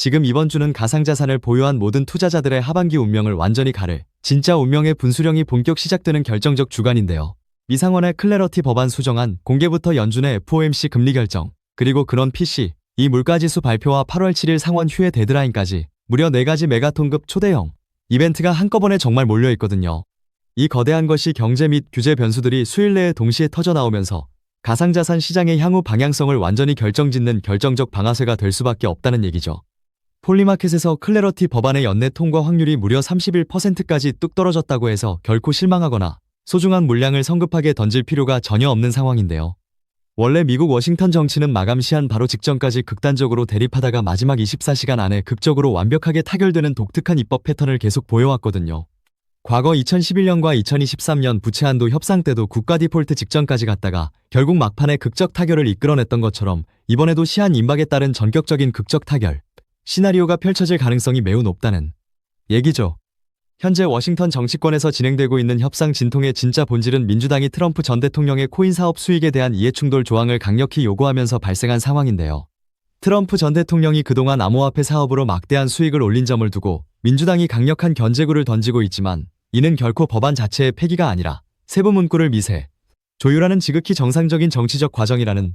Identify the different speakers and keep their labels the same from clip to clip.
Speaker 1: 지금 이번 주는 가상자산을 보유한 모든 투자자들의 하반기 운명을 완전히 가를 진짜 운명의 분수령이 본격 시작되는 결정적 주간인데요. 미상원의 클래러티 법안 수정안, 공개부터 연준의 FOMC 금리 결정, 그리고 근원 PC, 이 물가지수 발표와 8월 7일 상원 휴회 데드라인까지 무려 4가지 메가톤급 초대형 이벤트가 한꺼번에 정말 몰려있거든요. 이 거대한 것이 경제 및 규제 변수들이 수일 내에 동시에 터져나오면서 가상자산 시장의 향후 방향성을 완전히 결정짓는 결정적 방아쇠가 될 수밖에 없다는 얘기죠. 폴리마켓에서 클래러티 법안의 연내 통과 확률이 무려 31%까지 뚝 떨어졌다고 해서 결코 실망하거나 소중한 물량을 성급하게 던질 필요가 전혀 없는 상황인데요. 원래 미국 워싱턴 정치는 마감 시한 바로 직전까지 극단적으로 대립하다가 마지막 24시간 안에 극적으로 완벽하게 타결되는 독특한 입법 패턴을 계속 보여왔거든요. 과거 2011년과 2023년 부채 한도 협상 때도 국가 디폴트 직전까지 갔다가 결국 막판에 극적 타결을 이끌어냈던 것처럼 이번에도 시한 임박에 따른 전격적인 극적 타결 시나리오가 펼쳐질 가능성이 매우 높다는 얘기죠. 현재 워싱턴 정치권에서 진행되고 있는 협상 진통의 진짜 본질은 민주당이 트럼프 전 대통령의 코인 사업 수익에 대한 이해충돌 조항을 강력히 요구하면서 발생한 상황인데요. 트럼프 전 대통령이 그동안 암호화폐 사업으로 막대한 수익을 올린 점을 두고 민주당이 강력한 견제구를 던지고 있지만 이는 결코 법안 자체의 폐기가 아니라 세부 문구를 미세 조율하는 지극히 정상적인 정치적 과정이라는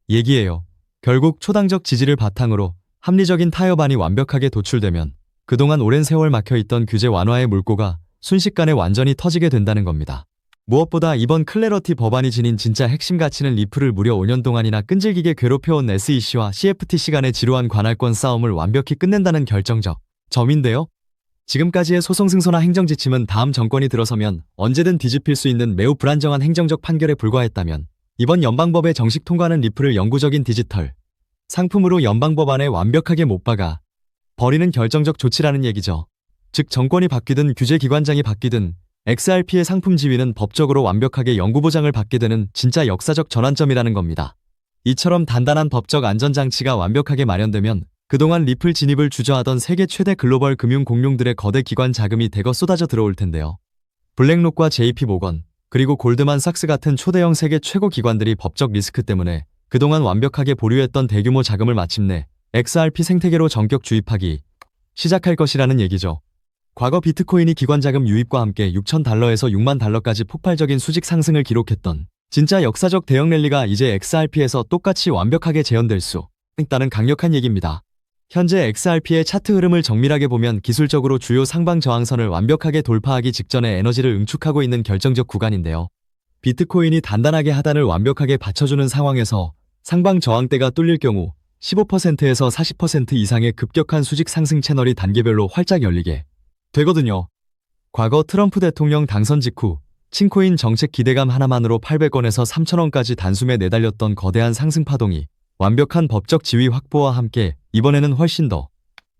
Speaker 1: 얘기예요. 결국 초당적 지지를 바탕으로 합리적인 타협안이 완벽하게 도출되면 그동안 오랜 세월 막혀있던 규제 완화의 물꼬가 순식간에 완전히 터지게 된다는 겁니다. 무엇보다 이번 클래러티 법안이 지닌 진짜 핵심 가치는 리플을 무려 5년 동안이나 끈질기게 괴롭혀온 SEC와 CFTC 간의 지루한 관할권 싸움을 완벽히 끝낸다는 결정적 점인데요. 지금까지의 소송 승소나 행정 지침은 다음 정권이 들어서면 언제든 뒤집힐 수 있는 매우 불안정한 행정적 판결에 불과했다면 이번 연방법의 정식 통과는 리플을 영구적인 디지털 상품으로 연방법안에 완벽하게 못 박아 버리는 결정적 조치라는 얘기죠. 즉 정권이 바뀌든 규제기관장이 바뀌든 XRP의 상품 지위는 법적으로 완벽하게 영구보장을 받게 되는 진짜 역사적 전환점이라는 겁니다. 이처럼 단단한 법적 안전장치가 완벽하게 마련되면 그동안 리플 진입을 주저하던 세계 최대 글로벌 금융 공룡들의 거대 기관 자금이 대거 쏟아져 들어올 텐데요. 블랙록과 JP모건, 그리고 골드만삭스 같은 초대형 세계 최고 기관들이 법적 리스크 때문에 그동안 완벽하게 보류했던 대규모 자금을 마침내 XRP 생태계로 전격 주입하기 시작할 것이라는 얘기죠. 과거 비트코인이 기관 자금 유입과 함께 6,000달러에서 6만 달러까지 폭발적인 수직 상승을 기록했던 진짜 역사적 대형 랠리가 이제 XRP에서 똑같이 완벽하게 재현될 수 있다는 강력한 얘기입니다. 현재 XRP의 차트 흐름을 정밀하게 보면 기술적으로 주요 상방 저항선을 완벽하게 돌파하기 직전에 에너지를 응축하고 있는 결정적 구간인데요. 비트코인이 단단하게 하단을 완벽하게 받쳐주는 상황에서 상방 저항대가 뚫릴 경우 15%에서 40% 이상의 급격한 수직 상승 채널이 단계별로 활짝 열리게 되거든요. 과거 트럼프 대통령 당선 직후 친코인 정책 기대감 하나만으로 800원에서 3,000원까지 단숨에 내달렸던 거대한 상승 파동이 완벽한 법적 지위 확보와 함께 이번에는 훨씬 더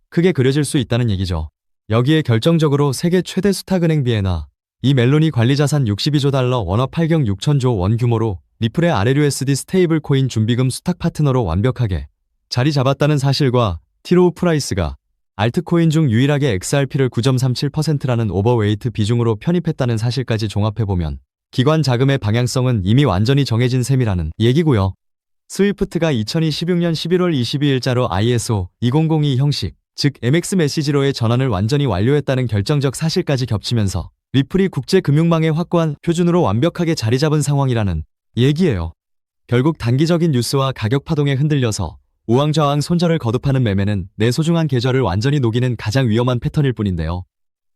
Speaker 1: 크게 그려질 수 있다는 얘기죠. 여기에 결정적으로 세계 최대 수탁은행 비에나 이 멜로니 관리자산 62조 달러 원화 8경 6천조 원 규모로 리플의 RLUSD 스테이블 코인 준비금 수탁 파트너로 완벽하게 자리 잡았다는 사실과 티로우 프라이스가 알트코인 중 유일하게 XRP를 9.37%라는 오버웨이트 비중으로 편입했다는 사실까지 종합해보면 기관 자금의 방향성은 이미 완전히 정해진 셈이라는 얘기고요. 스위프트가 2026년 11월 22일자로 ISO 2002 형식, 즉 MX 메시지로의 전환을 완전히 완료했다는 결정적 사실까지 겹치면서 리플이 국제금융망의 확고한 표준으로 완벽하게 자리 잡은 상황이라는 얘기예요. 결국 단기적인 뉴스와 가격 파동에 흔들려서 우왕좌왕 손절을 거듭하는 매매는 내 소중한 계좌를 완전히 녹이는 가장 위험한 패턴일 뿐인데요.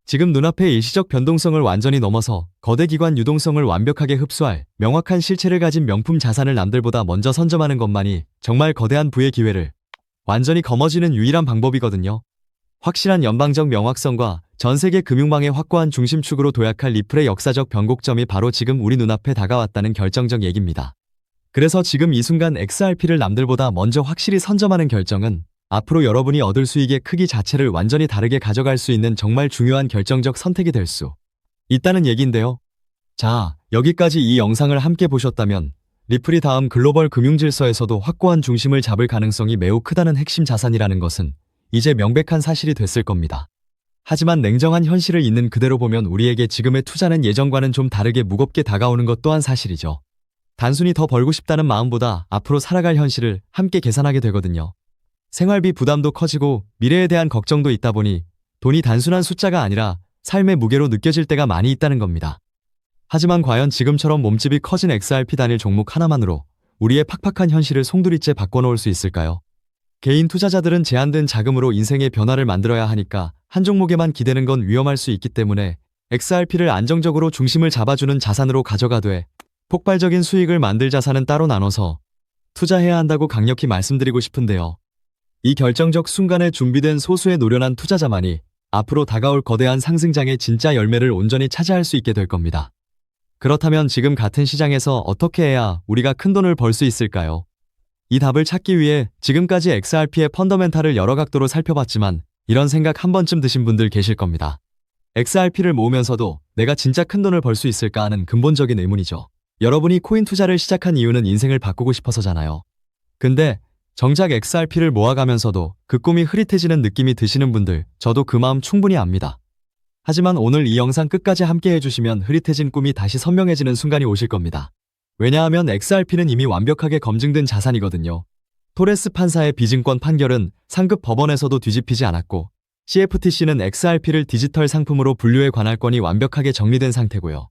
Speaker 1: 지금 눈앞의 일시적 변동성을 완전히 넘어서 거대 기관 유동성을 완벽하게 흡수할 명확한 실체를 가진 명품 자산을 남들보다 먼저 선점하는 것만이 정말 거대한 부의 기회를 완전히 거머쥐는 유일한 방법이거든요. 확실한 연방적 명확성과 전세계 금융망의 확고한 중심축으로 도약할 리플의 역사적 변곡점이 바로 지금 우리 눈앞에 다가왔다는 결정적 얘기입니다. 그래서 지금 이 순간 XRP를 남들보다 먼저 확실히 선점하는 결정은 앞으로 여러분이 얻을 수익의 크기 자체를 완전히 다르게 가져갈 수 있는 정말 중요한 결정적 선택이 될 수 있다는 얘기인데요. 자, 여기까지 이 영상을 함께 보셨다면 리플이 다음 글로벌 금융질서에서도 확고한 중심을 잡을 가능성이 매우 크다는 핵심 자산이라는 것은 이제 명백한 사실이 됐을 겁니다. 하지만 냉정한 현실을 있는 그대로 보면 우리에게 지금의 투자는 예전과는 좀 다르게 무겁게 다가오는 것 또한 사실이죠. 단순히 더 벌고 싶다는 마음보다 앞으로 살아갈 현실을 함께 계산하게 되거든요. 생활비 부담도 커지고 미래에 대한 걱정도 있다 보니 돈이 단순한 숫자가 아니라 삶의 무게로 느껴질 때가 많이 있다는 겁니다. 하지만 과연 지금처럼 몸집이 커진 XRP 단일 종목 하나만으로 우리의 팍팍한 현실을 송두리째 바꿔놓을 수 있을까요? 개인 투자자들은 제한된 자금으로 인생의 변화를 만들어야 하니까 한 종목에만 기대는 건 위험할 수 있기 때문에 XRP를 안정적으로 중심을 잡아주는 자산으로 가져가되 폭발적인 수익을 만들 자산은 따로 나눠서 투자해야 한다고 강력히 말씀드리고 싶은데요. 이 결정적 순간에 준비된 소수의 노련한 투자자만이 앞으로 다가올 거대한 상승장의 진짜 열매를 온전히 차지할 수 있게 될 겁니다. 그렇다면 지금 같은 시장에서 어떻게 해야 우리가 큰 돈을 벌 수 있을까요? 이 답을 찾기 위해 지금까지 XRP의 펀더멘탈을 여러 각도로 살펴봤지만 이런 생각 한 번쯤 드신 분들 계실 겁니다. XRP를 모으면서도 내가 진짜 큰 돈을 벌 수 있을까 하는 근본적인 의문이죠. 여러분이 코인 투자를 시작한 이유는 인생을 바꾸고 싶어서잖아요. 근데 정작 XRP를 모아가면서도 그 꿈이 흐릿해지는 느낌이 드시는 분들, 저도 그 마음 충분히 압니다. 하지만 오늘 이 영상 끝까지 함께 해주시면 흐릿해진 꿈이 다시 선명해지는 순간이 오실 겁니다. 왜냐하면 XRP는 이미 완벽하게 검증된 자산이거든요. 토레스 판사의 비증권 판결은 상급 법원에서도 뒤집히지 않았고 CFTC는 XRP를 디지털 상품으로 분류해 관할권이 완벽하게 정리된 상태고요.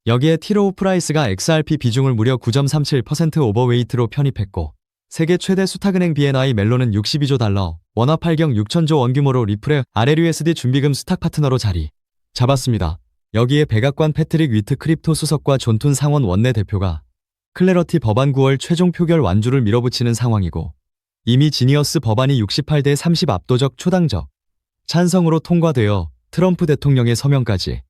Speaker 1: 여기에 티로우 프라이스가 XRP 비중을 무려 9.37% 오버웨이트로 편입했고 세계 최대 수탁은행 BNI 멜론은 62조 달러, 원화 8경 6천조 원 규모로 리플의 RLUSD 준비금 수탁 파트너로 자리 잡았습니다. 여기에 백악관 패트릭 위트 크립토 수석과 존툰 상원 원내대표가 클래러티 법안 9월 최종 표결 완주를 밀어붙이는 상황이고 이미 지니어스 법안이 68대 30 압도적 초당적 찬성으로 통과되어 트럼프 대통령의 서명까지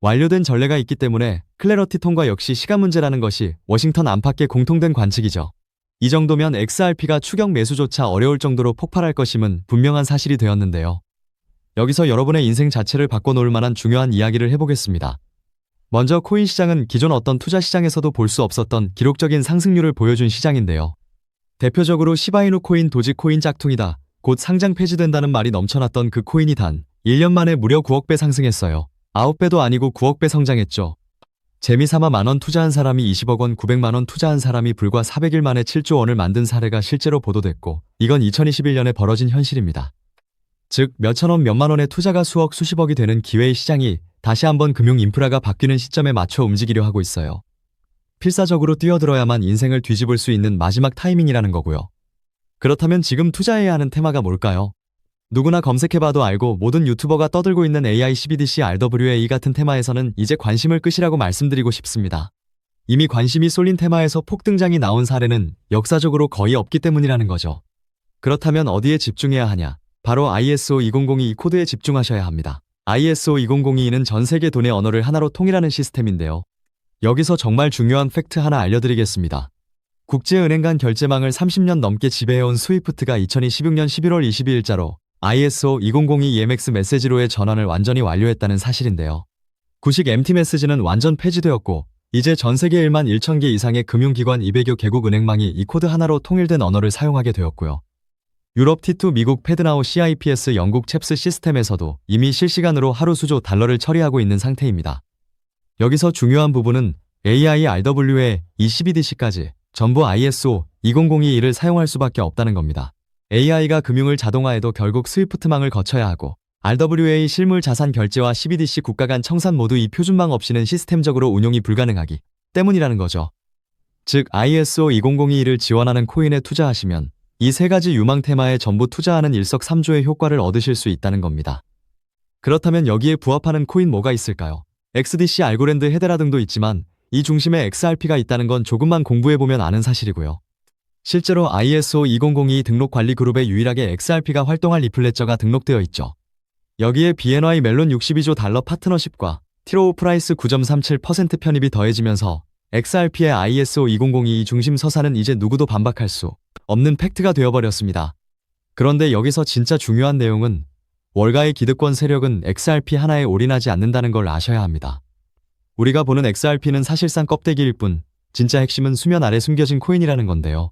Speaker 1: 완료된 전례가 있기 때문에 클래러티 통과 역시 시간 문제라는 것이 워싱턴 안팎의 공통된 관측이죠. 이 정도면 XRP가 추격 매수조차 어려울 정도로 폭발할 것임은 분명한 사실이 되었는데요. 여기서 여러분의 인생 자체를 바꿔놓을 만한 중요한 이야기를 해보겠습니다. 먼저 코인 시장은 기존 어떤 투자 시장에서도 볼 수 없었던 기록적인 상승률을 보여준 시장인데요. 대표적으로 시바이누 코인, 도지코인 짝퉁이다. 곧 상장 폐지된다는 말이 넘쳐났던 그 코인이 단 1년 만에 무려 9억 배 상승했어요. 9배도 아니고 9억 배 성장했죠. 재미삼아 만원 투자한 사람이 20억 원, 900만원 투자한 사람이 불과 400일 만에 7조 원을 만든 사례가 실제로 보도됐고 이건 2021년에 벌어진 현실입니다. 즉 몇천원 몇만원의 투자가 수억 수십억이 되는 기회의 시장이 다시 한번 금융 인프라가 바뀌는 시점에 맞춰 움직이려 하고 있어요. 필사적으로 뛰어들어야만 인생을 뒤집을 수 있는 마지막 타이밍이라는 거고요. 그렇다면 지금 투자해야 하는 테마가 뭘까요? 누구나 검색해봐도 알고 모든 유튜버가 떠들고 있는 AI, CBDC, RWA 같은 테마에서는 이제 관심을 끄시라고 말씀드리고 싶습니다. 이미 관심이 쏠린 테마에서 폭등장이 나온 사례는 역사적으로 거의 없기 때문이라는 거죠. 그렇다면 어디에 집중해야 하냐? 바로 ISO 2002 코드에 집중하셔야 합니다. ISO 2002는 전 세계 돈의 언어를 하나로 통일하는 시스템인데요. 여기서 정말 중요한 팩트 하나 알려드리겠습니다. 국제은행 간 결제망을 30년 넘게 지배해온 스위프트가 2016년 11월 22일자로 ISO 2002 EMX 메시지로의 전환을 완전히 완료했다는 사실인데요. 구식 MT 메시지는 완전 폐지되었고 이제 전 세계 1만 1천 개 이상의 금융기관 200여 개국 은행망이 이 코드 하나로 통일된 언어를 사용하게 되었고요. 유럽 T2, 미국 패드나우 CIPS, 영국 챕스 시스템에서도 이미 실시간으로 하루 수조 달러를 처리하고 있는 상태입니다. 여기서 중요한 부분은 AI, RWA, CBDC까지 전부 ISO 2002를 사용할 수밖에 없다는 겁니다. AI가 금융을 자동화해도 결국 스위프트망을 거쳐야 하고 RWA 실물 자산 결제와 CBDC 국가 간 청산 모두 이 표준망 없이는 시스템적으로 운용이 불가능하기 때문이라는 거죠. 즉 ISO 2002를 지원하는 코인에 투자하시면 이 세 가지 유망 테마에 전부 투자하는 일석삼조의 효과를 얻으실 수 있다는 겁니다. 그렇다면 여기에 부합하는 코인 뭐가 있을까요? XDC, 알고랜드, 헤데라 등도 있지만 이 중심에 XRP가 있다는 건 조금만 공부해보면 아는 사실이고요. 실제로 ISO 2002 등록 관리 그룹에 유일하게 XRP가 활동할 리플레저가 등록되어 있죠. 여기에 BNY 멜론 62조 달러 파트너십과 티로우 프라이스 9.37% 편입이 더해지면서 XRP의 ISO 2002 중심 서사는 이제 누구도 반박할 수 없는 팩트가 되어버렸습니다. 그런데 여기서 진짜 중요한 내용은 월가의 기득권 세력은 XRP 하나에 올인하지 않는다는 걸 아셔야 합니다. 우리가 보는 XRP는 사실상 껍데기일 뿐 진짜 핵심은 수면 아래 숨겨진 코인이라는 건데요.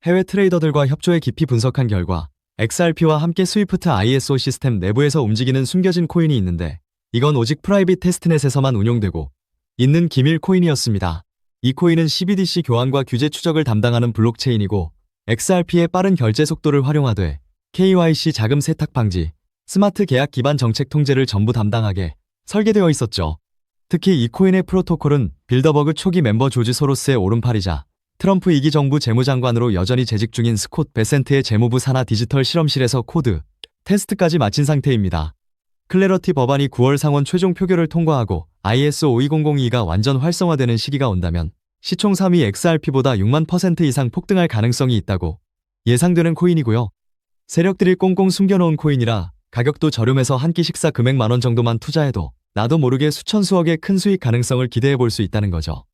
Speaker 1: 해외 트레이더들과 협조해 깊이 분석한 결과 XRP와 함께 스위프트 ISO 시스템 내부에서 움직이는 숨겨진 코인이 있는데 이건 오직 프라이빗 테스트넷에서만 운용되고 있는 기밀 코인이었습니다. 이 코인은 CBDC 교환과 규제 추적을 담당하는 블록체인이고 XRP의 빠른 결제 속도를 활용하되 KYC 자금 세탁 방지, 스마트 계약 기반 정책 통제를 전부 담당하게 설계되어 있었죠. 특히 이 코인의 프로토콜은 빌더버그 초기 멤버 조지 소로스의 오른팔이자 트럼프 2기 정부 재무장관으로 여전히 재직 중인 스콧 베센트의 재무부 산하 디지털 실험실에서 코드 테스트까지 마친 상태입니다. 클래러티 법안이 9월 상원 최종 표결을 통과하고 ISO 22002가 완전 활성화되는 시기가 온다면 시총 3위 XRP보다 6만 % 이상 폭등할 가능성이 있다고 예상되는 코인이고요. 세력들이 꽁꽁 숨겨놓은 코인이라 가격도 저렴해서 한 끼 식사 금액 만원 정도만 투자해도 나도 모르게 수천 수억의 큰 수익 가능성을 기대해 볼 수 있다는 거죠.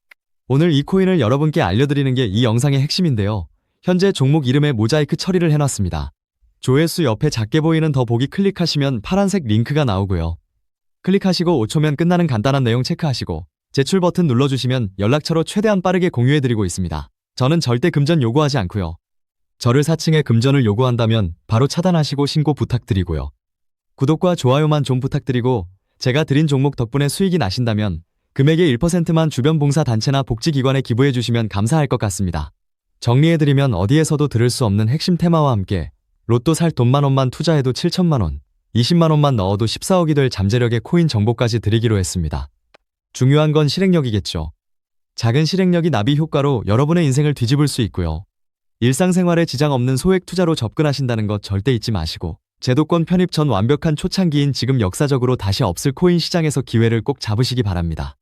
Speaker 1: 오늘 이 코인을 여러분께 알려드리는 게 이 영상의 핵심인데요. 현재 종목 이름에 모자이크 처리를 해놨습니다. 조회수 옆에 작게 보이는 더보기 클릭하시면 파란색 링크가 나오고요. 클릭하시고 5초면 끝나는 간단한 내용 체크하시고 제출 버튼 눌러주시면 연락처로 최대한 빠르게 공유해드리고 있습니다. 저는 절대 금전 요구하지 않고요. 저를 사칭해 금전을 요구한다면 바로 차단하시고 신고 부탁드리고요. 구독과 좋아요만 좀 부탁드리고 제가 드린 종목 덕분에 수익이 나신다면 금액의 1%만 주변 봉사단체나 복지기관에 기부해주시면 감사할 것 같습니다. 정리해드리면 어디에서도 들을 수 없는 핵심 테마와 함께 로또 살 돈만 원만 투자해도 7천만원, 20만원만 넣어도 14억이 될 잠재력의 코인 정보까지 드리기로 했습니다. 중요한 건 실행력이겠죠. 작은 실행력이 나비 효과로 여러분의 인생을 뒤집을 수 있고요. 일상생활에 지장 없는 소액 투자로 접근하신다는 것 절대 잊지 마시고 제도권 편입 전 완벽한 초창기인 지금 역사적으로 다시 없을 코인 시장에서 기회를 꼭 잡으시기 바랍니다.